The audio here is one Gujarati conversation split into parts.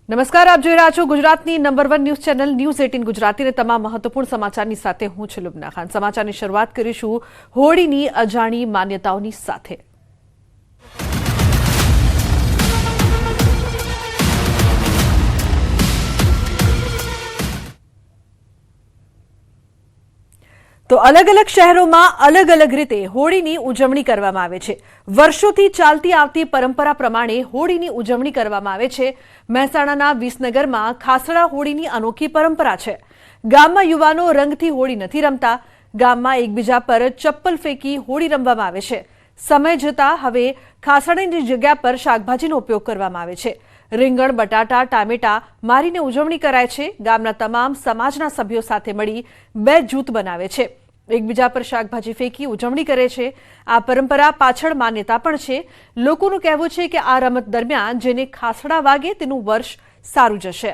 નમસ્કાર, આપ જોઈ રહ્યા છો ગુજરાતની નંબર 1 ન્યૂઝ ચેનલ ન્યૂઝ 18 ગુજરાતીને તમામ મહત્વપૂર્ણ સમાચારની સાથે હું છું લુબના ખાન। સમાચારની શરૂઆત કરીશું હોળીની અજાણી માન્યતાઓની સાથે। तो अलग अलग शहरों में अलग अलग रीते होळीनी उजवणी करवामां आवे छे। वर्षोथी चालती आवती परंपरा प्रमाणे होळीनी उजवणी करवामां आवे छे। महेसाणाना विसनगरमां खासड़ा होळीनी अनोखी परंपरा छे। गाममां युवानो रंगथी होळी नथी रमता, गाममां एकबीजा पर चप्पल फेंकी होळी रमवामां आवे छे। समय जता हवे खासड़ानी जग्या पर शाकभाजीनो उपयोग करवामां आवे छे। રીંગણ, બટાટા, ટામેટા મારીને ઉજવણી કરાય છે। ગામના તમામ સમાજના સભ્યો સાથે મળી બે જૂથ બનાવે છે, એકબીજા પર શાકભાજી ફેંકી ઉજવણી કરે છે। આ પરંપરા પાછળ માન્યતા પણ છે। લોકોનું કહેવું છે કે આ રમત દરમિયાન જેને ખાસડા વાગે તેનું વર્ષ સારું જશે।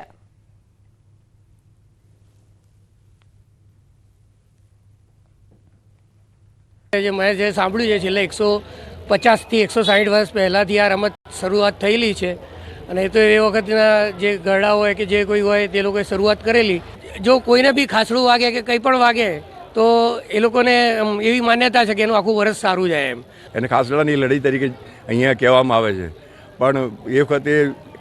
મેં જે સાંભળ્યું છે છેલ્લે 150 થી 160 વર્ષ પહેલાંથી આ રમત શરૂઆત થયેલી છે અને તો એ વખતના જે ગરડા હોય કે જે કોઈ હોય તે લોકોએ શરૂઆત કરેલી। જો કોઈને બી ખાસડું વાગે કે કંઈ પણ વાગે તો એ લોકોને એવી માન્યતા છે કે એનું આખું વર્ષ સારું જાય એમ। એને ખાસડાની લડાઈ તરીકે અહીંયા કહેવામાં આવે છે, પણ એ વખતે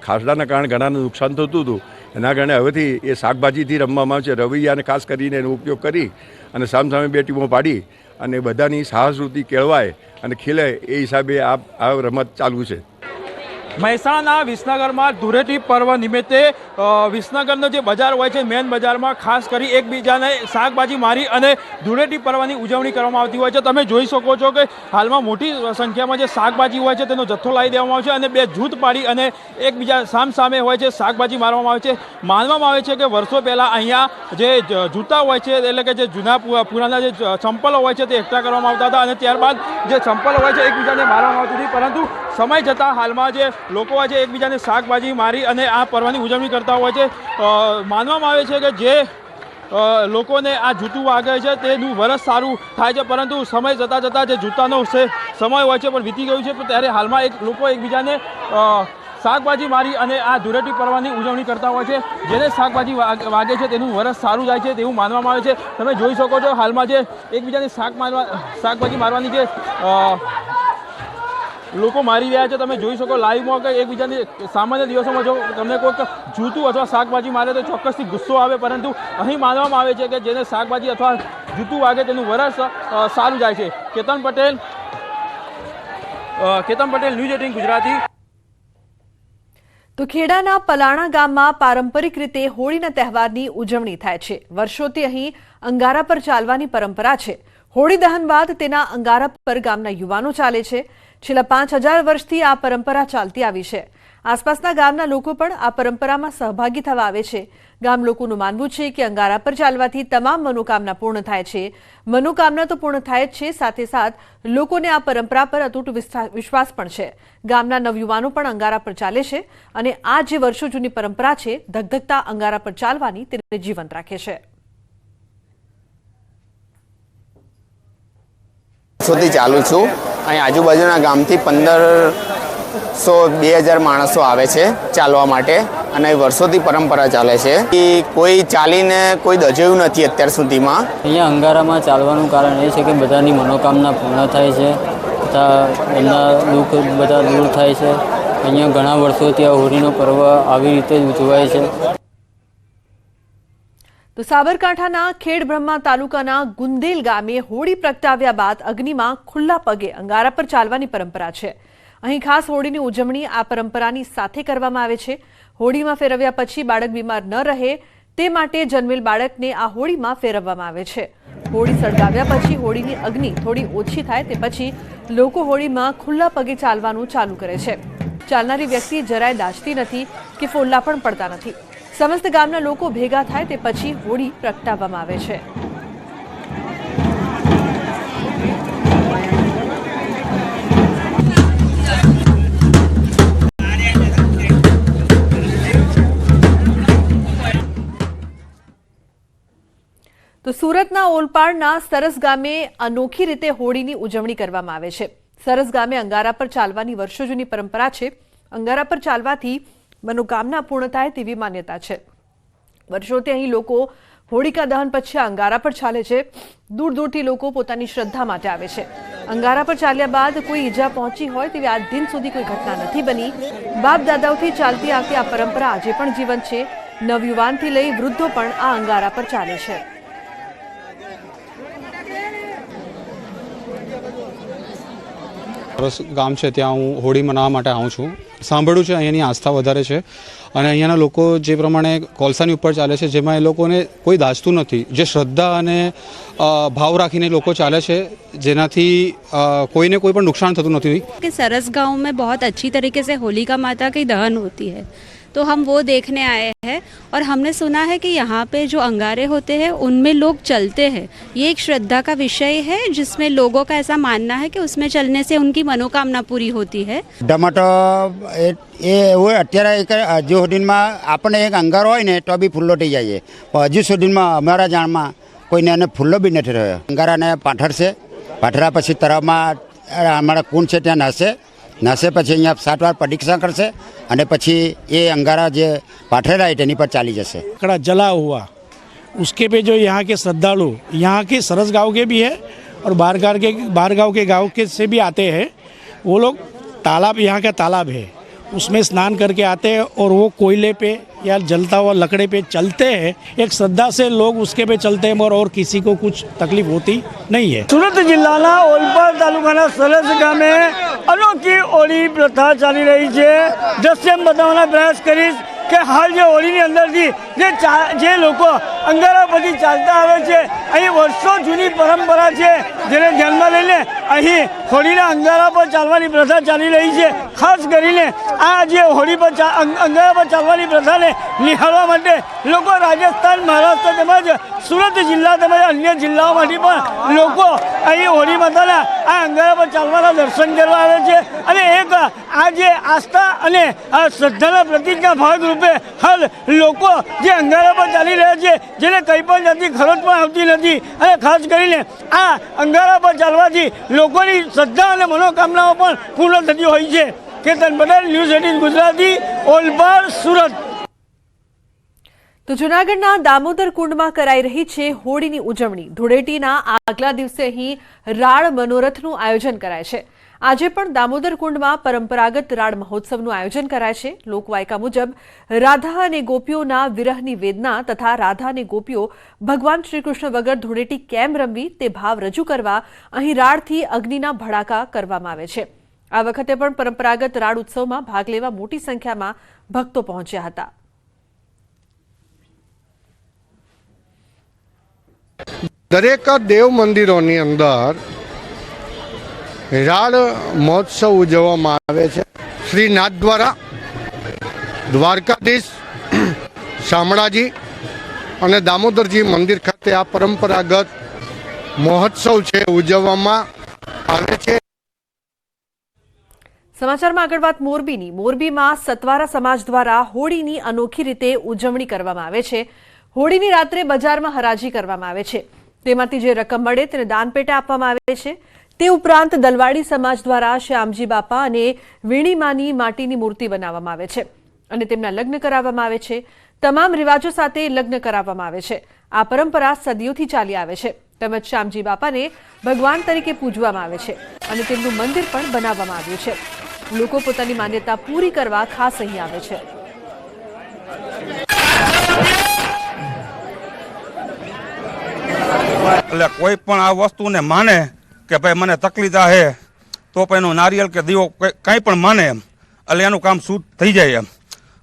ખાસડાના કારણે ઘણાને નુકસાન થતું હતું। એના કારણે હવેથી એ શાકભાજીથી રમવામાં આવે છે। રવૈયાને ખાસ કરીને એનો ઉપયોગ કરી અને સામસામે બે ટીમો પાડી અને બધાની સાહસવૃત્તિ કેળવાય અને ખીલે એ હિસાબે આ રમત ચાલુ છે। મહેસાણા વિસનગરમાં ધૂળેટી પર્વ નિમિત્તે વિસનગરનો જે બજાર હોય છે, મેન બજારમાં ખાસ કરી એકબીજાને શાકભાજી મારી અને ધૂળેટી પર્વની ઉજવણી કરવામાં આવતી હોય છે। તમે જોઈ શકો છો કે હાલમાં મોટી સંખ્યામાં જે શાકભાજી હોય છે તેનો જથ્થો લાવી દેવામાં આવે છે અને બે જૂથ પાડી અને એકબીજા સામસામે હોય છે શાકભાજી મારવામાં આવે છે। માનવામાં આવે છે કે વર્ષો પહેલાં અહીંયા જે જૂતા હોય છે, એટલે કે જે જૂના પુરાના જે ચંપલો હોય છે તે એકઠા કરવામાં આવતા હતા અને ત્યારબાદ જે ચંપલો હોય છે એકબીજાને મારવામાં આવતી હતી, પરંતુ સમય જતાં હાલમાં જે લોકો હોય છે એકબીજાને શાકભાજી મારી અને આ પર્વની ઉજવણી કરતા હોય છે। માનવામાં આવે છે કે જે લોકોને આ જૂતું વાગે છે તેનું વરસ સારું થાય છે, પરંતુ સમય જતાં જે જૂતાનો સમય હોય છે પણ વીતી ગયું છે, ત્યારે હાલમાં લોકો એકબીજાને શાકભાજી મારી અને આ ધૂળેટી પર્વની ઉજવણી કરતા હોય છે। જેને શાકભાજી વાગે છે તેનું વરસ સારું જાય છે તેવું માનવામાં આવે છે। તમે જોઈ શકો છો હાલમાં જે એકબીજાને શાકભાજી મારવાની જે લોકો મારી રહ્યા છે, તમે જોઈ શકો લાઈવમાં કે એકબીજાને સામાન્ય દિવસોમાં જો તમને કોઈક જૂતું અથવા શાકભાજી મારે તો ચોક્કસથી ગુસ્સો આવે, પરંતુ અહીં માનવામાં આવે છે કે જેને શાકભાજી અથવા જૂતું વાગે તેનું વરસ સારું જાય છે। કેતન પટેલ, ન્યૂઝ 18 ગુજરાતી। તો ખેડાના પલાણા ગામમાં પારંપરિક રીતે હોળીના તહેવારની ઉજવણી થાય છે। વર્ષોથી અહીં અંગારા પર ચાલવાની પરંપરા છે। હોળી દહન બાદ તેના અંગારા પર ગામના યુવાનો ચાલે છે। છેલ્લા 5000 વર્ષથી આ પરંપરા ચાલતી આવી છે। આસપાસના ગામના લોકો પણ આ પરંપરામાં સહભાગી થવા આવે છે। ગામ લોકોનું માનવું છે કે અંગારા પર ચાલવાથી તમામ મનોકામના પૂર્ણ થાય છે। મનોકામના તો પૂર્ણ થાય જ છે, સાથે સાથ લોકોને આ પરંપરા પર અતૂટ વિશ્વાસ પણ છે। ગામના નવયુવાનો પણ અંગારા પર ચાલે છે અને આ જે વર્ષો જૂની પરંપરા છે ધગધગતા અંગારા પર ચાલવાની તેને જીવંત રાખે છે। વર્ષોથી ચાલુ છું। અહીં આજુબાજુના ગામથી 1500-2000 માણસો આવે છે ચાલવા માટે અને વર્ષોથી પરંપરા ચાલે છે। કોઈ ચાલીને કોઈ દજ્યું નથી અત્યાર સુધીમાં। અહીંયા અંગારામાં ચાલવાનું કારણ એ છે કે બધાની મનોકામના પૂર્ણ થાય છે તથા એમના દુઃખ બધા દૂર થાય છે। અહીંયા ઘણા વર્ષોથી આ હોળીનો પર્વ આવી રીતે જ ઉજવાય છે। તો સાબરકાંઠાના ખેડબ્રહ્મા તાલુકાના ગુંદેલ ગામે હોળી પ્રગટાવ્યા બાદ અગ્નિમાં ખુલ્લા પગે અંગારા પર ચાલવાની પરંપરા છે। અહીં ખાસ હોળીની ઉજવણી આ પરંપરાની સાથે કરવામાં આવે છે। હોળીમાં ફેરવ્યા પછી બાળક બીમાર ન રહે તે માટે જન્મેલ બાળકને આ હોળીમાં ફેરવવામાં આવે છે। હોળી સળગાવ્યા પછી હોળીની અગ્નિ થોડી ઓછી થાય તે પછી લોકો હોળીમાં ખુલ્લા પગે ચાલવાનું ચાલુ કરે છે। ચાલનારી વ્યક્તિ જરાય દાઝતી નથી કે ફોલ્લા પણ પડતા નથી। સમસ્ત ગામના લોકો ભેગા થાય તે પછી હોળી પ્રગટાવવામાં આવે છે। તો સુરતના ઓલપાડના સરસ ગામે અનોખી રીતે હોળીની ઉજવણી કરવામાં આવે છે। સરસ ગામે અંગારા પર ચાલવાની વર્ષો જૂની પરંપરા છે। અંગારા પર ચાલવાથી મનોકામના પૂર્ણ થાય તેવી માન્યતા છે। વર્ષોથી અહીં લોકો હોળિકા દહન પછી અંગારા પર ચાલે છે। દૂર દૂરથી લોકો પોતાની શ્રદ્ધા માટે આવે છે। અંગારા પર ચાલ્યા બાદ કોઈ ઈજા પહોંચી હોય તેવી આજ દિન સુધી કોઈ ઘટના નથી બની। બાપ દાદાઓથી ચાલતી આવતી આ પરંપરા આજે પણ જીવંત છે। નવયુવાનથી લઈ વૃદ્ધો પણ આ અંગારા પર ચાલે છે। ગામ છે ત્યાં હું હોળી મનાવવા માટે આવું છું। સાંભળ્યું છે અહીંયાની આસ્થા વધારે છે અને અહીંયાના લોકો જે પ્રમાણે કોલસાની ઉપર ચાલે છે જેમાં એ લોકોને કોઈ દાજતું નથી, જે શ્રદ્ધા અને ભાવ રાખીને લોકો ચાલે છે જેનાથી કોઈને કોઈ પણ નુકસાન થતું નથી। कि सरस गांव में बहुत अच्छी तरीके से होलिका माता की दहन होती है, तो हम वो देखने आए हैं और हमने सुना है कि यहाँ पे जो अंगारे होते हैं उनमें लोग चलते हैं। ये एक श्रद्धा का विषय है जिसमें लोगों का ऐसा मानना है कि उसमें चलने से उनकी मनोकामना पूरी होती है। टमाटो એ એવું અત્યારે હજુ સુધીમાં આપણને એક અંગારો હોય ને તો બી ફૂલ્લો થઈ જાય છે, પણ હજુ સુધીમાં અમારા જાણમાં કોઈને એને ફૂલ્લો બી નથી રહ્યો। અંગારાને પાથરશે, પાથરા પછી તળાવમાં અમારા કુંડ છે ત્યાં નાશે પછી અહીંયા 7 વાર પ્રદક્ષિણા કરશે અને પછી એ અંગારા જે પાથરેલા હોય તેની પર ચાલી જશે। कड़ा जला हुआ उसके पे जो यहाँ के श्रद्धालु यहाँ के सरस गांव के भी है और बाहर गांव के से भी आते हैं। वो लोग तालाब, यहाँ का तालाब है उसमें स्नान करके आते हैं और वो कोयले पे या जलता हुआ लकड़े पे चलते हैं। एक श्रद्धा से लोग उसके पे चलते हैं और किसी को कुछ तकलीफ होती नहीं है। સુરત જિલ્લાના ઓલપાડ તાલુકાના સરસ ગામે અનોખી હોળી પ્રથા ચાલી રહી છે। દ્રશ્ય બતાવવાનો પ્રયાસ કરીશ કે હાલ જે હોળીની અંદરથી જે લોકો અંગારા પરથી ચાલતા આવે છે, અહીં વર્ષો જૂની પરંપરા છે જેને ધ્યાનમાં લઈને અહીં હોળીના અંગારા પર ચાલવાની પ્રથા ચાલી રહી છે। ખાસ કરીને આ જે હોળી પર અંગારા પર ચાલવાની પ્રથાને નિહાળવા માટે લોકો રાજસ્થાન, મહારાષ્ટ્ર તેમજ સુરત જિલ્લા તેમજ અન્ય જિલ્લાઓમાંથી પણ લોકો અહીં હોળી માતાના આ અંગારા પર ચાલવાના દર્શન કરવા આવે છે અને એક આ જે આસ્થા અને આ શ્રદ્ધાના પ્રતીકના ભાગરૂપે હાલ લોકો જે અંગારા પર ચાલી રહ્યા છે જેને કંઈ પણ જાતની ખરોચ પણ આવતી નથી અને ખાસ કરીને આ અંગારા પર ચાલવાથી લોકોની શ્રદ્ધા અને મનોકામનાઓ પણ પૂર્ણ થતી હોય છે। કેતન પટેલ, ન્યૂઝ 18 ગુજરાતી, ઓલપાડ, સુરત। તો જૂનાગઢના દામોદર કુંડમાં કરાઈ રહી છે હોળીની ઉજવણી। ધૂળેટીના આગલા દિવસે અહીં રાળ મનોરથનું આયોજન કરાય છે। આજે પણ દામોદર કુંડમાં પરંપરાગત રાળ મહોત્સવનું આયોજન કરાય છે। લોકવાયકા મુજબ રાધા અને ગોપીઓના વિરહની વેદના તથા રાધા અને ગોપીઓ ભગવાન શ્રીકૃષ્ણ વગર ધૂળેટી કેમ રમવી તે ભાવ રજૂ કરવા અહીં રાળથી અગ્નિના ભડાકા કરવામાં આવે છે। આ વખતે પણ પરંપરાગત રાળ ઉત્સવમાં ભાગ લેવા મોટી સંખ્યામાં ભક્તો પહોંચ્યા હતા। દરેક દેવ મંદિરોની અંદર રાળ મહોત્સવ ઉજવવામાં આવે છે। શ્રી નાથ દ્વારા દ્વારકાધીશ, શામળાજી અને દામોદરજી મંદિર ખાતે આ પરંપરાગત મહોત્સવ છે ઉજવવામાં આવે છે। સમાચારમાં આગળ વાત મોરબીની। મોરબીમાં સતવારા સમાજ દ્વારા હોળીની અનોખી રીતે ઉજવણી કરવામાં આવે છે। હોળીની રાત્રે બજારમાં હરાજી કરવામાં આવે છે, તેમાંથી જે રકમ મળે તેને દાન પેટે આપવામાં આવે છે। તે ઉપરાંત દલવાડી સમાજ દ્વારા શ્યામજી બાપા અને વીણીમાની માટીની મૂર્તિ બનાવવામાં આવે છે અને તેમના લગ્ન કરાવવામાં આવે છે। તમામ રિવાજો સાથે લગ્ન કરાવવામાં આવે છે। આ પરંપરા સદીઓથી ચાલી આવે છે તેમજ શ્યામજી બાપાને ભગવાન તરીકે પૂજવામાં આવે છે અને તેમનું મંદિર પણ બનાવવામાં આવ્યું છે। લોકો પોતાની માન્યતા પૂરી કરવા ખાસ અહીં આવે છે। એટલે કોઈ પણ આ વસ્તુને માને કે ભાઈ મને તકલીફ હે તો પણ એનું નારિયેળ કે દીવો કંઈ પણ માને એમ એટલે એનું કામ શુદ્ધ થઈ જાય એમ।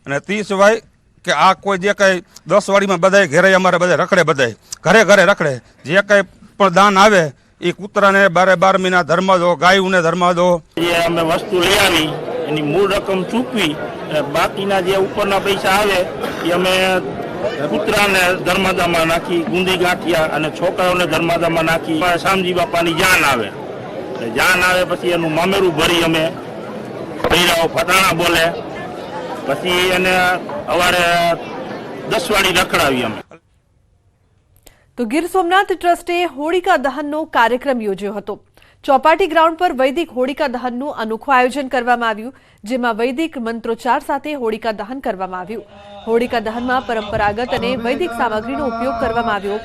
અને તે સિવાય કે આ કોઈ જે કંઈ 10 વાડીમાં બધાય ઘરે અમારે બધા રખડે, બધાય ઘરે ઘરે રખડે, જે કંઈ પણ દાન આવે એ કૂતરાને 12 મહિના ધર્મ દો, ગાયુંને ધર્મ દો। જે અમે વસ્તુ લઈ આવી એની મૂળ રકમ ચૂકવી અને બાકીના જે ઉપરના પૈસા આવે એ અમે કૂતરાને ધર્માદામાં નાખી, ગુંદી ગાંઠિયા અને છોકરાઓને ધર્માદામાં નાખી શામજી બાપાની જાન આવે, જાન આવે પછી એનું મામેરું ભરી અમે બૈરાઓ ફટાણા બોલે પછી એને સવારે 10 વાળી રખડાવી અમે। તો ગીર સોમનાથ ટ્રસ્ટે હોળિકા દહનનો કાર્યક્રમ યોજ્યો હતો। ચોપાટી ગ્રાઉન્ડ પર વૈદિક હોળિકા દહનનું અનોખું આયોજન કરવામાં આવ્યું, જેમાં વૈદિક મંત્રોચ્ચાર સાથે હોળિકા દહન કરવામાં આવ્યું. હોળિકા દહનમાં પરંપરાગત અને વૈદિક સામગ્રીનો ઉપયોગ કરવામાં આવ્યો.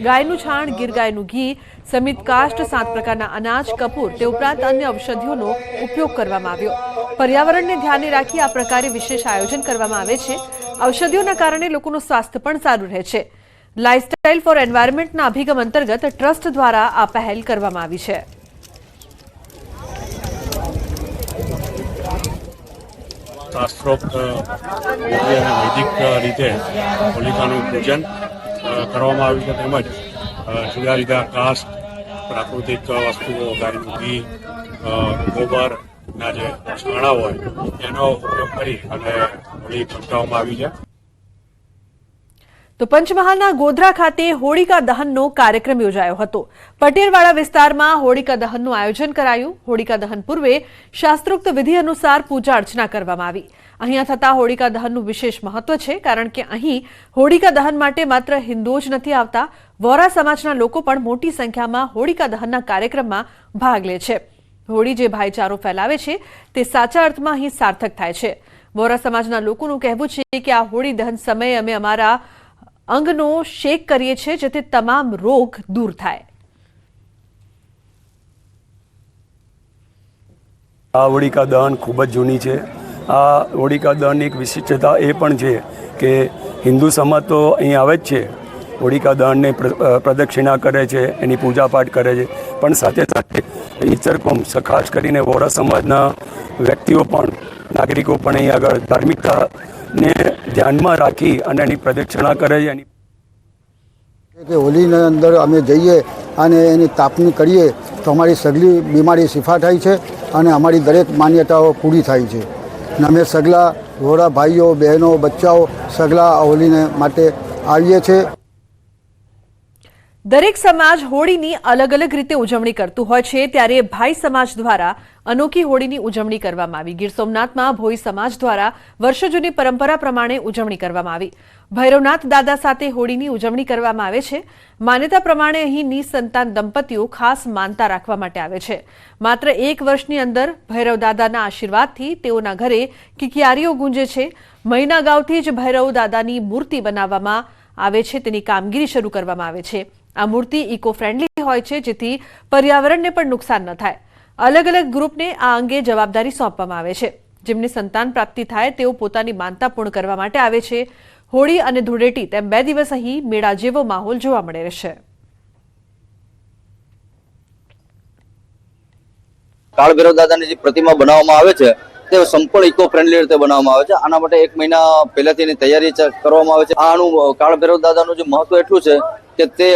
ગાયનું છાણ, ગીર ગાયનું ઘી, સમિત કાષ્ટ, 7 પ્રકારના અનાજ, કપૂર તે ઉપરાંત અન્ય ઔષધિઓનો ઉપયોગ કરવામાં આવ્યો. પર્યાવરણને ધ્યાને રાખી આ પ્રકારે વિશેષ આયોજન કરવામાં આવે છે. ઔષધિઓના કારણે લોકોનું સ્વાસ્થ્ય પણ સારું રહે છે. લાઇફસ્ટાઇલ ફોર એન્વાયરમેન્ટના અભિગમ અંતર્ગત ટ્રસ્ટ દ્વારા આ પહેલ કરવામાં આવી છે. શાસ્ત્રોક્ત વૈદિક રીતે હોલિકાનું પૂજન કરવામાં આવ્યું છે, તેમજ જુદા જુદા કાસ્ટ, પ્રાકૃતિક વસ્તુઓ, ગાયનું ઘી, ગોબરના જે છાણા હોય એનો ઉપયોગ કરી અને હોળી પ્રગટાવવામાં આવી છે. તો પંચમહાલના ગોધરા ખાતે હોળિકા દહનનો કાર્યક્રમ યોજાયો હતો. પટેલવાડા વિસ્તારમાં હોળિકા દહનનું આયોજન કરાયું. હોળિકા દહન પૂર્વે શાસ્ત્રોક્ત વિધિ અનુસાર પૂજા અર્ચના કરવામાં આવી. અહીંયા થતા હોળિકા દહનનું વિશેષ મહત્વ છે, કારણ કે અહીં હોળિકા દહન માટે માત્ર હિન્દુઓ જ નથી આવતા, વોરા સમાજના લોકો પણ મોટી સંખ્યામાં હોળિકા દહનના કાર્યક્રમમાં ભાગ લે છે. હોળી જે ભાઈચારો ફેલાવે છે તે સાચા અર્થમાં અહીં સાર્થક થાય છે. વોરા સમાજના લોકોનું કહેવું છે કે આ હોળી દહન સમયે અમે અમારા અંગનો શેક કરીએ છીએ, જેથી તમામ રોગ દૂર થાય. આ હોળિકા દહન ખૂબ જ જૂની છે. આ હોળિકા દહનની એક વિશિષ્ટતા એ પણ છે કે હિન્દુ સમાજ તો અહીં આવે જ છે, હોળિકા દહનને પ્રદક્ષિણા કરે છે, એની પૂજાપાઠ કરે છે, પણ સાથે સાથે ઈચર કોમ, ખાસ કરીને વોરા સમાજના વ્યક્તિઓ પણ, નાગરિકો પણ અહીં આગળ ધાર્મિકતાને ધ્યાનમાં રાખી અને એની પ્રદક્ષિણા કરે છે. કે હોળીની અંદર અમે જઈએ અને એની તાપણી કરીએ તો અમારી સગલી બીમારી શિફા થાય છે અને અમારી દરેક માન્યતાઓ પૂરી થાય છે. અને અમે સગલા વોરા ભાઈઓ, બહેનો, બચ્ચાઓ સગલા હોળીને માટે આવીએ છીએ. દરેક સમાજ હોળીની અલગ અલગ રીતે ઉજવણી કરતું હોય છે, ત્યારે ભાઈ સમાજ દ્વારા અનોખી હોળીની ઉજવણી કરવામાં આવી. ગીર સોમનાથમાં ભોઈ સમાજ દ્વારા વર્ષો જૂની પરંપરા પ્રમાણે ઉજવણી કરવામાં આવી. ભૈરવનાથ દાદા સાથે હોળીની ઉજવણી કરવામાં આવે છે. માન્યતા પ્રમાણે અહીં નિસંતાન દંપતીઓ ખાસ માનતા રાખવા માટે આવે છે. માત્ર 1 વર્ષની અંદર ભૈરવ દાદાના આશીર્વાદથી તેઓના ઘરે કિકિયારીઓ ગુંજે છે. મહિના ગાઉથી જ ભૈરવ દાદાની મૂર્તિ બનાવવામાં આવે છે, તેની કામગીરી શરૂ કરવામાં આવે છે. આ મૂર્તિ ઇકો ફ્રેન્ડલી હોય છે, જેથી પર્યાવરણને પણ નુકસાન ન થાય. અલગ અલગ ગ્રુપને આ અંગે જવાબદારી સોંપવામાં આવે છે. જેમને સંતાન પ્રાપ્તિ થાય તેઓ પોતાની માનતા પૂર્ણ કરવા માટે આવે છે. હોળી અને ધૂળેટી તેમ 2 દિવસ અહીં મેળા જેવો માહોલ જોવા મળે છે. કાળભૈરવ દાદાની જે પ્રતિમા બનાવવામાં આવે છે તે સંપૂર્ણ ઇકો ફ્રેન્ડલી રીતે બનાવવામાં આવે છે. આના માટે 1 મહિના પહેલાથી એની તૈયારી કરવામાં આવે છે. આનું કાળભૈરવ દાદાનું જે મહત્વ એટલું છે કે તે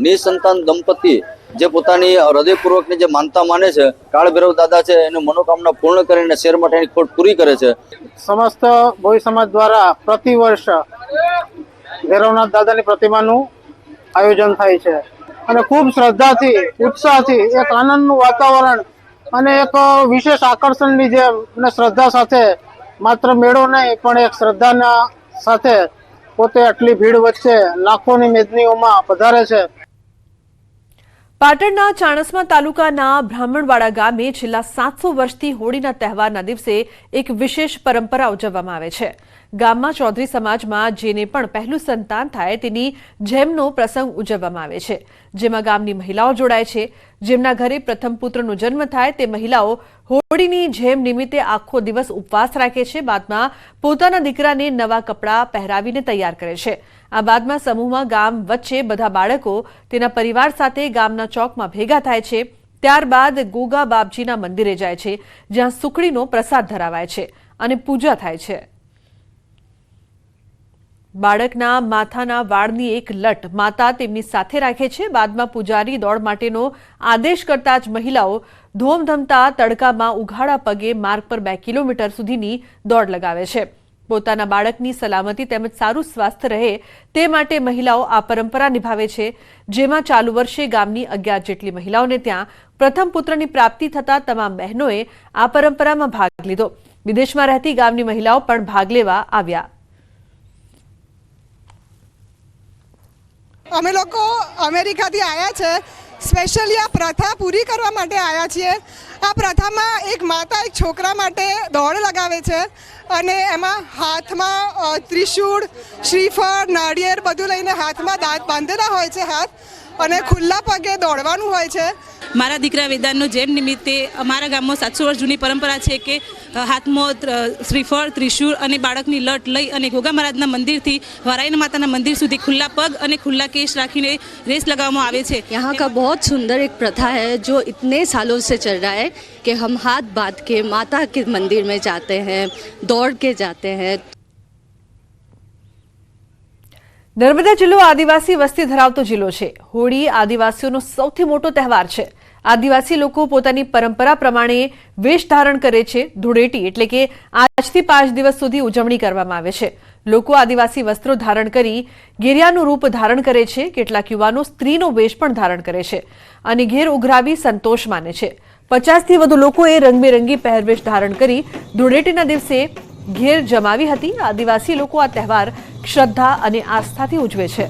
નિસંતાન દંપતી જે પોતાની હૃદયપૂર્વકની જે માનતા માને છે, કાળભૈરવ દાદા છે એની મનોકામના પૂર્ણ કરીને શેર માટેની ખોટ પૂરી કરે છે. સમસ્ત ભોઈ સમાજ દ્વારા પ્રતિવર્ષ ભૈરવનાથ દાદાની પ્રતિમાનું આયોજન થાય છે અને ખૂબ શ્રદ્ધાથી, ઉત્સાહથી, એક આનંદનું વાતાવરણ અને એક વિશેષ આકર્ષણની જેમ અને શ્રદ્ધા સાથે, માત્ર મેળો નહીં પણ એક શ્રદ્ધાના સાથે પોતે આટલી ભીડ વચ્ચે લાખોની મેદનીઓમાં પધારે છે. પાટણના ચાણસ્મા તાલુકાના બ્રાહ્મણવાડા ગામે છેલ્લા 700 વર્ષથી હોળીના તહેવારના દિવસે એક વિશેષ પરંપરા ઉજવવામાં આવે છે. ગામમાં ચૌધરી સમાજમાં જેને પણ પહેલું સંતાન થાય તેની જેમનો પ્રસંગ ઉજવવામાં આવે છે, જેમાં ગામની મહિલાઓ જોડાય છે. જેમના ઘરે પ્રથમ પુત્રનો જન્મ થાય તે મહિલાઓ હોળીની જેમ નિમિત્તે આખો દિવસ ઉપવાસ રાખે છે. બાદમાં પોતાના દીકરાને નવા કપડાં પહેરાવીને તૈયાર કરે છે. આ બાદમાં સમૂહમાં ગામ વચ્ચે બધા બાળકો તેના પરિવાર સાથે ગામના ચોકમાં ભેગા થાય છે. ત્યારબાદ ગોગા બાપજીના મંદિરે જાય છે, જ્યાં સુખડીનો પ્રસાદ ધરાવાય છે અને પૂજા થાય છે. બાળકના માથાના વાળની એક લટ માતા તેમની સાથે રાખે છે. બાદમાં પૂજારી દોડ માટેનો આદેશ કરતા જ મહિલાઓ ધોમધમતા તડકામાં ઉઘાડા પગે માર્ગ પર 2 કિલોમીટર સુધીની દોડ લગાવે છે. પોતાના બાળકની સલામતી તેમજ સારું સ્વાસ્થ્ય રહે તે માટે મહિલાઓ આ પરંપરા નિભાવે છે, જેમાં ચાલુ વર્ષે ગામની 11 જેટલી મહિલાઓને ત્યાં પ્રથમ પુત્રની પ્રાપ્તિ થતા તમામ બહેનોએ આ પરંપરામાં ભાગ લીધો. વિદેશમાં રહેતી ગામની મહિલાઓ પણ ભાગ લેવા આવ્યા. અમે લોકો અમેરિકાથી આવ્યા છે સ્પેશિયલી આ પ્રથા પૂરી કરવા માટે આવ્યા છીએ. આ પ્રથામાં એક માતા એક છોકરા માટે દોડ લગાવે છે અને એમાં હાથમાં ત્રિશૂળ, શ્રીફળ, નાળિયેર બધું લઈને હાથમાં દાંત બાંધેલા હોય છે અને ખુલ્લા પગે દોડવાનું હોય છે. મારા દીકરા વેદાંતનો જન્મ નિમિત્તે અમારા ગામમાં 700 વર્ષ જૂની પરંપરા છે કે હાથમાં શ્રીફળ, ત્રિશૂળ અને બાળકની લટ લઈ અને ગોગા મહારાજના મંદિરથી વારાયણ માતાના મંદિર સુધી ખુલ્લા પગ અને ખુલ્લા કેશ રાખીને રેસ लगावવામાં આવે છે. यहाँ का बहुत सुंदर एक प्रथा है जो इतने सालों से चल रहा है कि हम हाथ बांध के माता के मंदिर में जाते हैं, दौड़ के जाते हैं. નર્મદા જિલ્લો આદિવાસી વસ્તી ધરાવતો જિલ્લો છે. હોળી આદિવાસીઓનો સૌથી મોટો તહેવાર છે. આદિવાસી લોકો પોતાની પરંપરા પ્રમાણે વેશ ધારણ કરે છે. ધૂળેટી એટલે કે આજથી 5 દિવસ સુધી ઉજવણી કરવામાં આવે છે. લોકો આદિવાસી વસ્ત્રો ધારણ કરી ગેરિયાનું રૂપ ધારણ કરે છે. કેટલાક યુવાનો સ્ત્રીનો વેશ પણ ધારણ કરે છે અને ઘેર ઉઘરાવી સંતોષ માને છે. 50થી વધુ લોકોએ રંગબેરંગી પહેરવેશ ધારણ કરી ધૂળેટીના દિવસે ઘેર જમાવી હતી. આદિવાસી લોકો આ તહેવાર શ્રદ્ધા અને આસ્થાથી ઉજવે છે.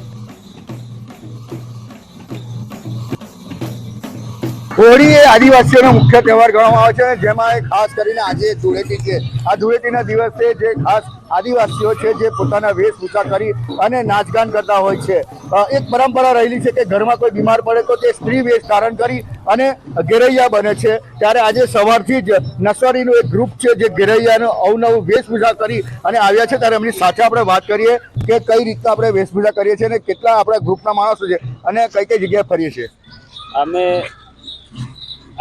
હોળી એ આદિવાસીઓનો મુખ્ય તહેવાર ગણવામાં આવે છે, જેમાં ખાસ કરીને આજે ધૂળેટી છે. આ ધૂળેટીના દિવસે જે ખાસ આદિવાસીઓ છે જે પોતાના વેશભૂષા કરી અને નાચગાન કરતા હોય છે. એક પરંપરા રહેલી છે કે ઘરમાં કોઈ બીમાર પડે તો તે સ્ત્રી વેશ ધારણ કરી અને ઘેરૈયા બને છે. ત્યારે આજે સવારથી જ નસવાડીનું એક ગ્રુપ છે જે ઘેરૈયાનો અવનવું વેશભૂષા કરી અને આવ્યા છે. ત્યારે એમની સાથે આપણે વાત કરીએ કે કઈ રીતના આપણે વેશભૂષા કરીએ છીએ અને કેટલા આપણા ગ્રુપના માણસો છે અને કઈ કઈ જગ્યાએ ફરીએ છીએ. અમે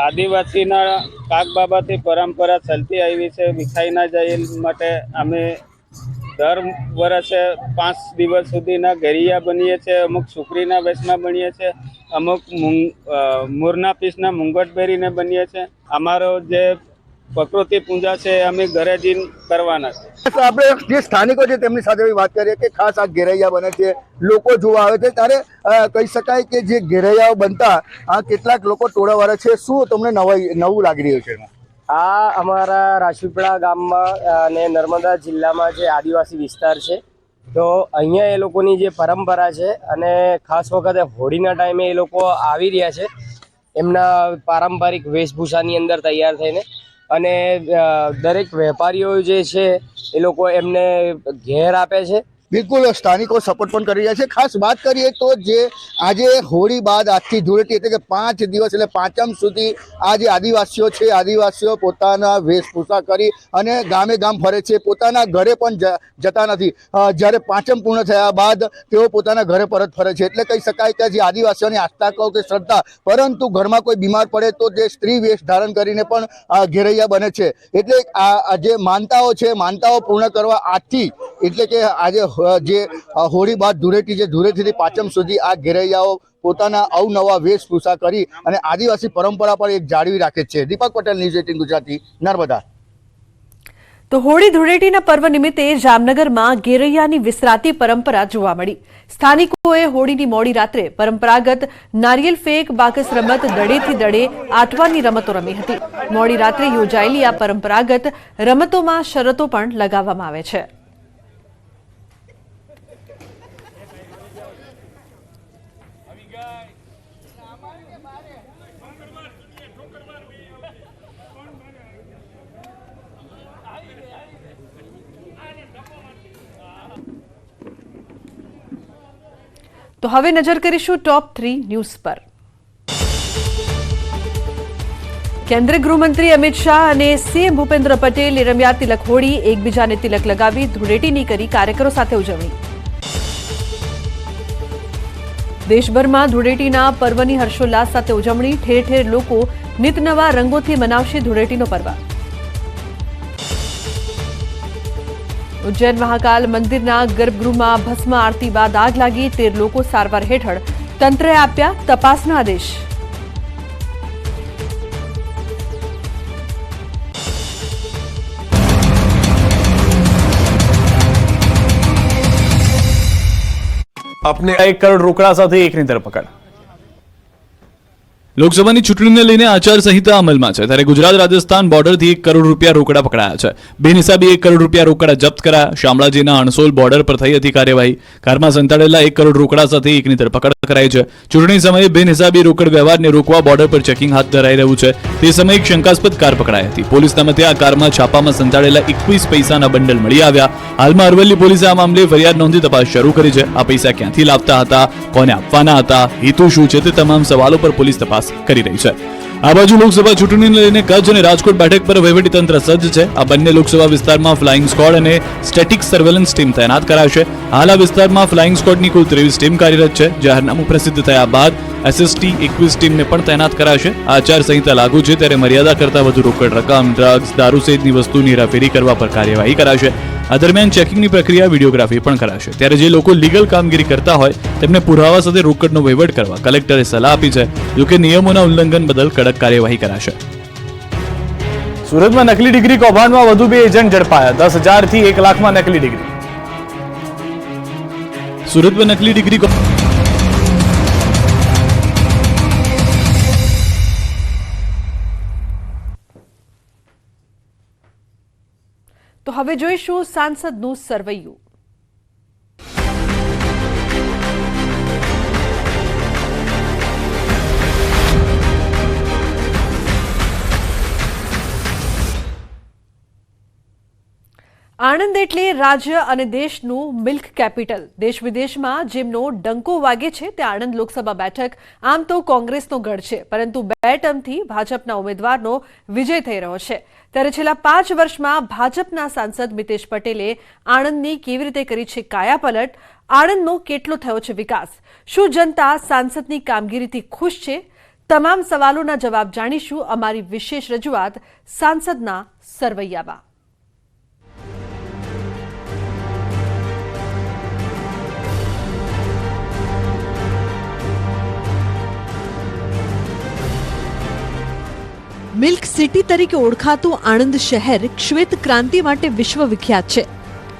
આદિવાસીના કાક બાબાથી પરંપરા ચાલતી આવી છે. વિખાઈ ના જાય માટે અમે દર વર્ષે 5 દિવસ સુધીના ઘેરિયા બનીએ છીએ. અમુક છોકરીના વેશમાં બનીએ છીએ, અમુક મોરના પીસના મુંગટ પહેરીને બનીએ છીએ. અમારો જે પ્રકૃતિ પૂજા છે અમે ઘરે જઈને કરવાના છે. આપણે જે સ્થાનિકો છે તેમની સાથે વાત કરીએ કે ખાસ આ ઘેરૈયા બને છે, લોકો જોવા આવે છે. ત્યારે કહી શકાય કે જે ઘેરૈયાઓ બનતા આ કેટલાક લોકો ટોળા વાળા છે. શું તમને નવું લાગી રહ્યું છે? આ અમારા રાજપીપળા ગામમાં અને નર્મદા જિલ્લામાં જે આદિવાસી વિસ્તાર છે, તો અહીંયા એ લોકોની જે પરંપરા છે અને ખાસ વખતે હોળીના ટાઈમે એ લોકો આવી રહ્યા છે એમના પારંપરિક વેશભૂષાની અંદર તૈયાર થઈને. અને દરેક વેપારીઓ જે છે એ લોકો એમને ઘેર આપે છે. બિલકુલ સ્થાનિકો સપોર્ટ પણ કરી રહ્યા છે. ખાસ વાત કરીએ તો જે આજે હોળી બાદ આજથી ધૂળેટી એટલે કે 5 દિવસ એટલે પાંચમ સુધી આ જે આદિવાસીઓ છે, આદિવાસીઓ પોતાના વેશભૂષા કરી અને ગામે ગામ ફરે છે. પોતાના ઘરે પણ જતા નથી. જ્યારે પાંચમ પૂર્ણ થયા બાદ તેઓ પોતાના ઘરે પરત ફરે છે. એટલે કહી શકાય કે જે આદિવાસીઓની આસ્થા કહો કે શ્રદ્ધા, પરંતુ ઘરમાં કોઈ બીમાર પડે તો જે સ્ત્રી વેશ ધારણ કરીને પણ ઘેરૈયા બને છે. એટલે આ જે માનતાઓ છે, માનતાઓ પૂર્ણ કરવા આજથી એટલે કે આજે જે હોળી બાદ ધૂળેટી છે, ધૂળેટીથી પાંચમ સુધી આ ઘેરૈયાઓ પોતાના અવનવા વેશભૂષા કરી અને આદિવાસી પરંપરા પર એક જાળવી રાખે છે. દીપક પટેલ, ન્યૂઝ 18 ગુજરાતી, નર્મદા. તો હોળી ધૂળેટીના પર્વ નિમિત્તે જામનગરમાં ઘેરૈયાની વિસરાતી પરંપરા જોવા મળી. સ્થાનિકોએ હોળીની મોડી રાત્રે પરંપરાગત નારિયેલ ફેંક, બાકસ રમત, દડેથી દડે આટવાની રમતો રમી હતી. મોડી રાત્રે યોજાયેલી આ પરંપરાગત રમતોમાં શરતો પણ લગાવવામાં આવે છે. તો હવે નજર કરીશું ટોપ 3 ન્યૂઝ પર. કેન્દ્રીય ગૃહમંત્રી અમિત શાહ અને સીએમ ભૂપેન્દ્ર પટેલે રમ્યા તિલક હોળી. એકબીજાને તિલક લગાવી ધૂળેટીની કરી કાર્યકરો સાથે ઉજવણી. દેશભરમાં ધૂળેટીના પર્વની હર્ષોલ્લાસ સાથે ઉજવણી. ઠેર ઠેર લોકો નિતનવા રંગોથી મનાવશે ધૂળેટીનો પર્વ. ઉજ્જૈન મહાકાલ મંદિરના ગર્ભગૃહમાં ભસ્મ આરતી બાદ આગ લાગી. 13 લોકો સારવાર હેઠળ. તંત્રએ આપ્યા તપાસના આદેશ. अपने 1 કરોડ રોકડા સાથે એકની ધરપકડ. લોકસભાની ચૂંટણીને લઈને આચારસંહિતા અમલમાં છે, ત્યારે ગુજરાત રાજસ્થાન બોર્ડરથી 1 કરોડ રૂપિયા રોકડા પકડાયા છે. બેનિસાબી 1 કરોડ રૂપિયા રોકડા જપ્ત કરાયા. શામળાજીના અણસોલ બોર્ડર પર થઈ હતી કાર્યવાહી. કારમાં સંતાડેલા 1 કરોડ રોકડા સાથે એકની ધરપકડ કરાઈ છે. ચૂંટણી સમયે બેનિસાબી રોકડ વ્યવહારને રોકવા બોર્ડર પર ચેકિંગ હાથ ધરાઈ રહ્યું છે. તે સમયે એક શંકાસ્પદ કાર પકડાઈ હતી. પોલીસના મતે આ કારમાં છાપામાં સંતાડેલા 21 પૈસાના બંડલ મળી આવ્યા. હાલમાં અરવલ્લી પોલીસે આ મામલે ફરિયાદ નોંધી તપાસ શરૂ કરી છે. આ પૈસા ક્યાંથી લાવતા હતા, કોને આપવાના હતા, હેતુ શું છે, તે તમામ સવાલો પર પોલીસ તપાસ કરી રહી છે. આ બાજુ લોકસભા ચૂંટણીને લઈને કચ્છ અને રાજકોટ બેઠક પર વહીવટીતંત્ર સજ્જ છે. આ બંને લોકસભા વિસ્તારમાં ફ્લાઇંગ સ્ક્વોડ અને સ્ટેટિક સર્વેલન્સ ટીમ તૈનાત કરાશે. હાલ આ વિસ્તારમાં ફ્લાઇંગ સ્ક્વોડની કુલ 23 ટીમ કાર્યરત છે. જાહેરનામું પ્રસિદ્ધ થયા બાદ SST 21 ટીમને પણ તૈનાત કરાશે. આચારસંહિતા લાગુ છે ત્યારે મર્યાદા કરતાં વધુ રોકડ રકમ, ડ્રગ્સ, દારૂ સહિતની વસ્તુની હેરાફેરી કરવા પર કાર્યવાહી કરાશે. આ દરમિયાન ચેકિંગની પ્રક્રિયા, વિડીયોગ્રાફી પણ કરાશે. ત્યારે જે લોકો લીગલ કામગીરી કરતા હોય તેમને પુરાવા સાથે રોકડનો વહીવટ કરવા કલેક્ટરે સલાહ આપી છે. જોકે નિયમોના ઉલ્લંઘન બદલ કડક કાર્યવાહી કરાશે. સુરતમાં નકલી ડિગ્રી કૌભાંડમાં વધુ 2 એજન્ટ ઝડપાયા. 10,000 થી 1 લાખમાં નકલી ડિગ્રી. સુરતમાં નકલી ડિગ્રી તો હવે જોઈશું સાંસદનું સરવૈયું. આણંદ એટલે રાજ્ય અને દેશનું મિલ્ક કેપિટલ. દેશ વિદેશમાં જેમનો ડંકો વાગે છે તે આણંદ લોકસભા બેઠક આમ તો કોંગ્રેસનો ગઢ છે, પરંતુ 2 ટર્મથી ભાજપના ઉમેદવારનો વિજય થઈ રહ્યો છે. ત્યારે છેલ્લા 5 વર્ષમાં ભાજપના સાંસદ મિતેશ પટેલે આણંદની કેવી રીતે કરી છે કાયાપલટ, આણંદનો કેટલો થયો છે વિકાસ, શું જનતા સાંસદની કામગીરીથી ખુશ છે? તમામ સવાલોના જવાબ જાણીશું અમારી વિશેષ રજૂઆત સાંસદના સરવૈયામાં. મિલ્ક સિટી તરીકે ઓળખાતું આણંદ શહેર શ્વેત ક્રાંતિ માટે વિશ્વ વિખ્યાત છે.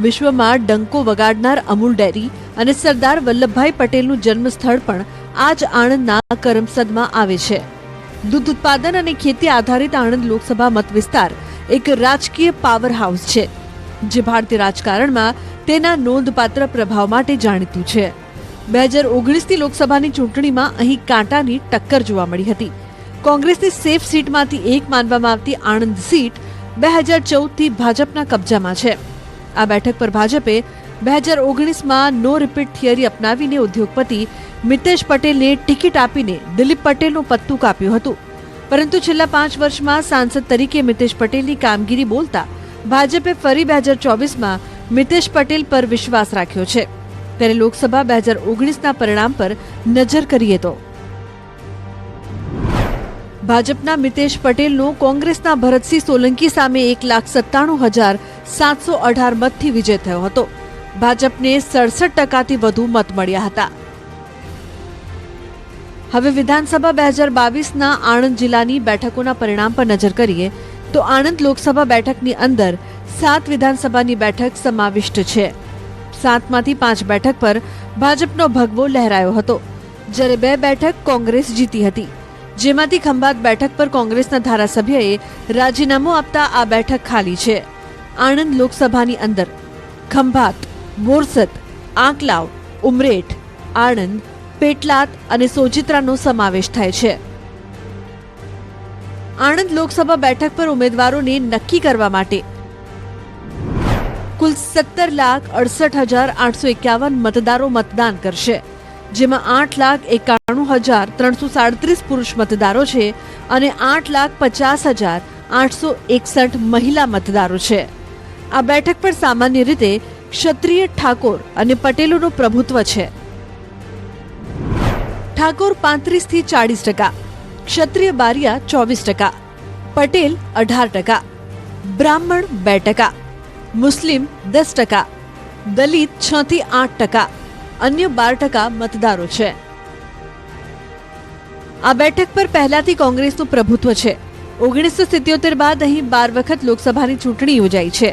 વિશ્વમાં ડંકો વગાડનાર અમૂલ ડેરી અને સરદાર વલ્લભભાઈ પટેલનું જન્મસ્થળ પણ આ જ આણંદના કરમસદમાં આવે છે. દૂધ ઉત્પાદન અને ખેતી આધારિત આણંદ લોકસભા મત વિસ્તાર એક રાજકીય પાવર હાઉસ છે, જે ભારતીય રાજકારણમાં તેના નોંધપાત્ર પ્રભાવ માટે જાણીતું છે. 2019ની લોકસભાની ચૂંટણીમાં અહીં કાંટાની ટક્કર જોવા મળી હતી. કોંગ્રેસની સેફ સીટમાંથી એક માનવામાં આવતી આણંદ સીટ 2014થી ભાજપના કબજામાં છે. આ બેઠક પર ભાજપે 2019માં નો રિપીટ થિયરી અપનાવીને ઉદ્યોગપતિ મિતેશ પટેલને ટિકિટ આપીને દિલીપ પટેલનું પત્તું કાપ્યું હતું. પરંતુ છેલ્લા 5 વર્ષમાં સાંસદ તરીકે મિતેશ પટેલની કામગીરી બોલતા ભાજપે ફરી 2024માં મિતેશ પટેલ પર વિશ્વાસ રાખ્યો છે. ત્યારે લોકસભા 2019ના પરિણામ પર નજર કરીએ તો ભાજપના મિતેશ પટેલનો કોંગ્રેસના ભરતસિંહ સોલંકી સામે 1,97,718 મતથી વિજય થયો હતો. ભાજપને 67% વધુ મત મળ્યા હતા. હવે વિધાનસભા 2022ના આણંદ જિલ્લાની બેઠકોના પરિણામ પર નજર કરીએ તો આણંદ લોકસભા બેઠકની અંદર 7 વિધાનસભાની બેઠક સમાવિષ્ટ છે. 7માંથી 5 બેઠક પર ભાજપનો ભગવો લહેરાયો હતો, જ્યારે 2 બેઠક કોંગ્રેસ જીતી હતી. જેમાંથી ખંભાત બેઠક પર કોંગ્રેસના ધારાસભ્યએ રાજીનામું આપતા આ બેઠક ખાલી છે. આણંદ લોકસભાની અંદર ખંભાત, બોરસદ, આંકલાવ, ઉમરેઠ, આણંદ, પેટલાદ અને સોજિત્રાનો સમાવેશ થાય છે. આણંદ લોકસભા બેઠક પર ઉમેદવારોને નક્કી કરવા માટે કુલ 17,68,851 મતદારો મતદાન કરશે, જેમાં 8,91,337 પુરુષ મતદારો છે અને 8,50,861 મહિલા મતદારો છે. આ બેઠક પર સામાન્ય રીતે ક્ષત્રિય, ઠાકોર અને પટેલોનું પ્રભુત્વ છે. ઠાકોર 35થી 40%, ક્ષત્રિય બારિયા 24%, પટેલ 18%, બ્રાહ્મણ 2%, મુસ્લિમ 10%, દલિત 6 થી 8%, અન્ય 12% મતદારો છે. આ બેઠક પર પહેલાથી કોંગ્રેસનું પ્રભુત્વ છે. 1977 બાદ અહીં 12 વખત લોકસભાની ચૂંટણી યોજાઈ છે,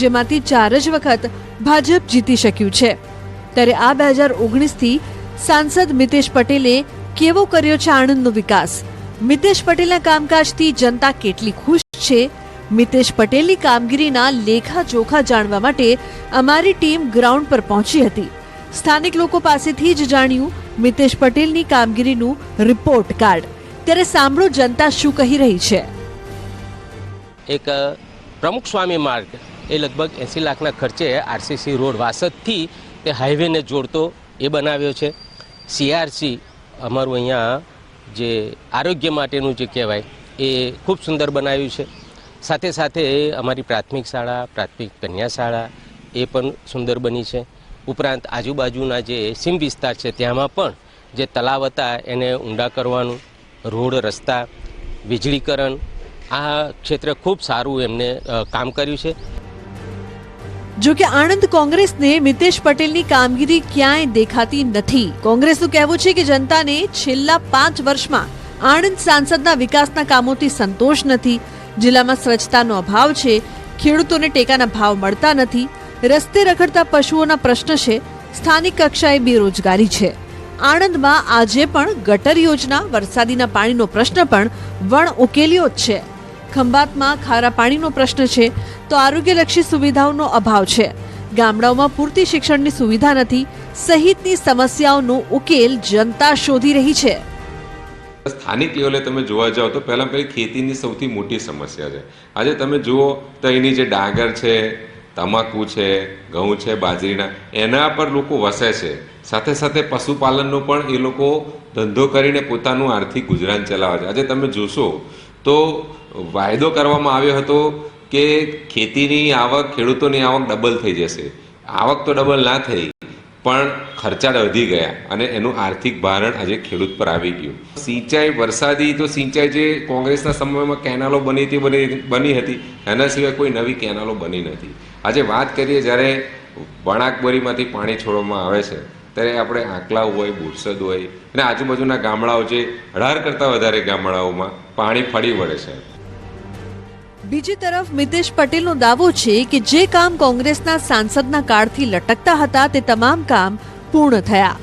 જેમાંથી 4 જ વખત ભાજપ જીતી શક્યું છે. ત્યારે આ 2019થી સાંસદ મિતેશ પટેલે કેવો કર્યો છે આણંદનો વિકાસ, મિતેશ પટેલના કામકાજથી જનતા કેટલી ખુશ છે? મિતેશ પટેલની કામગીરીના લેખા-જોખા જાણવા માટે અમારી ટીમ ગ્રાઉન્ડ પર પહોંચી હતી. સ્થાનિક લોકો પાસેથી જ જાણ્યું મિતેશ પટેલની કામગીરીનું રિપોર્ટ કાર્ડ. ત્યારે સાંભળો જનતા શું કહી રહી છે. એક પ્રમુખ સ્વામી માર્ગ એ લગભગ 80 લાખના ખર્ચે આરસીસી રોડ વાસદથી તે હાઈવેને જોડતો એ બનાવ્યો છે. સીઆરસી અમારું અહીંયા જે આરોગ્ય માટેનું જે કહેવાય એ ખૂબ સુંદર બનાવ્યું છે. સાથે સાથે અમારી પ્રાથમિક શાળા, પ્રાથમિક કન્યા શાળા એ પણ સુંદર બની છે. ઉપરાંત આજુબાજુના જે સીમ વિસ્તાર છે ત્યાંમાં પણ જે તળાવ હતા એને ઊંડા કરવાનું, રોડ, રસ્તા, વીજળીકરણ, આ ક્ષેત્રે ખૂબ સારું એમને કામ કર્યું છે. જો કે આણંદ કોંગ્રેસને મિતેશ પટેલની કામગીરી ક્યાંય દેખાતી નથી. કોંગ્રેસનું કહેવું છે કે જનતાને છેલ્લા 5 વર્ષમાં આણંદ સાંસદના વિકાસના કામોથી સંતોષ નથી. જિલ્લામાં સ્વચ્છતાનો અભાવ છે, ખેડૂતોને ટેકાના ભાવ મળતા નથી, રસ્તે રખડતા પશુઓના પ્રશ્ન છે, સ્થાનિક કક્ષાએ બેરોજગારી છે. આણંદમાં આજે પણ ગટર યોજના, વરસાદીના પાણીનો પ્રશ્ન પણ વણ ઉકેલ્યો જ છે. ખંભાતમાં ખારા પાણીનો પ્રશ્ન છે તો આરોગ્યલક્ષી સુવિધાઓનો અભાવ છે. ગામડાઓમાં પૂરતી શિક્ષણની સુવિધા નથી સહિતની સમસ્યાઓનો ઉકેલ જનતા શોધી રહી છે. સ્થાનિક લેવલે તમે જોવા જાઓ તો પહેલાં પહેલી ખેતીની સૌથી મોટી સમસ્યા છે. આજે તમે જુઓ તો એની જે ડાંગર છે, તમાકુ છે, ઘઉં છે, બાજરીના, એના પર લોકો વસે છે. સાથે સાથે પશુપાલનનો પણ એ લોકો ધંધો કરીને પોતાનું આર્થિક ગુજરાન ચલાવે છે. આજે તમે જોશો તો વાયદો કરવામાં આવ્યો હતો કે ખેતીની આવક, ખેડૂતોની આવક ડબલ થઈ જશે. આવક તો ડબલ ના થઈ પણ ખર્ચા વધી ગયા અને એનું આર્થિક ભારણ આજે ખેડૂત પર આવી ગયું. સિંચાઈ, વરસાદી તો સિંચાઈ જે કોંગ્રેસના સમયમાં કેનાલો બની હતી એના સિવાય કોઈ નવી કેનાલો બની નથી. આજે વાત કરીએ જ્યારે વણાકબોરીમાંથી પાણી છોડવામાં આવે છે ત્યારે આપણે આંકલાવ હોય, બોરસદ હોય અને આજુબાજુના ગામડાઓ જે 18 કરતાં વધારે ગામડાઓમાં પાણી ફરી વળે છે. બીજી તરફ મિતેશ પટેલનો દાવો છે કે જે કામ કોંગ્રેસના સાંસદના કાળથી લટકતા હતા તે તમામ કામ પૂર્ણ થયા.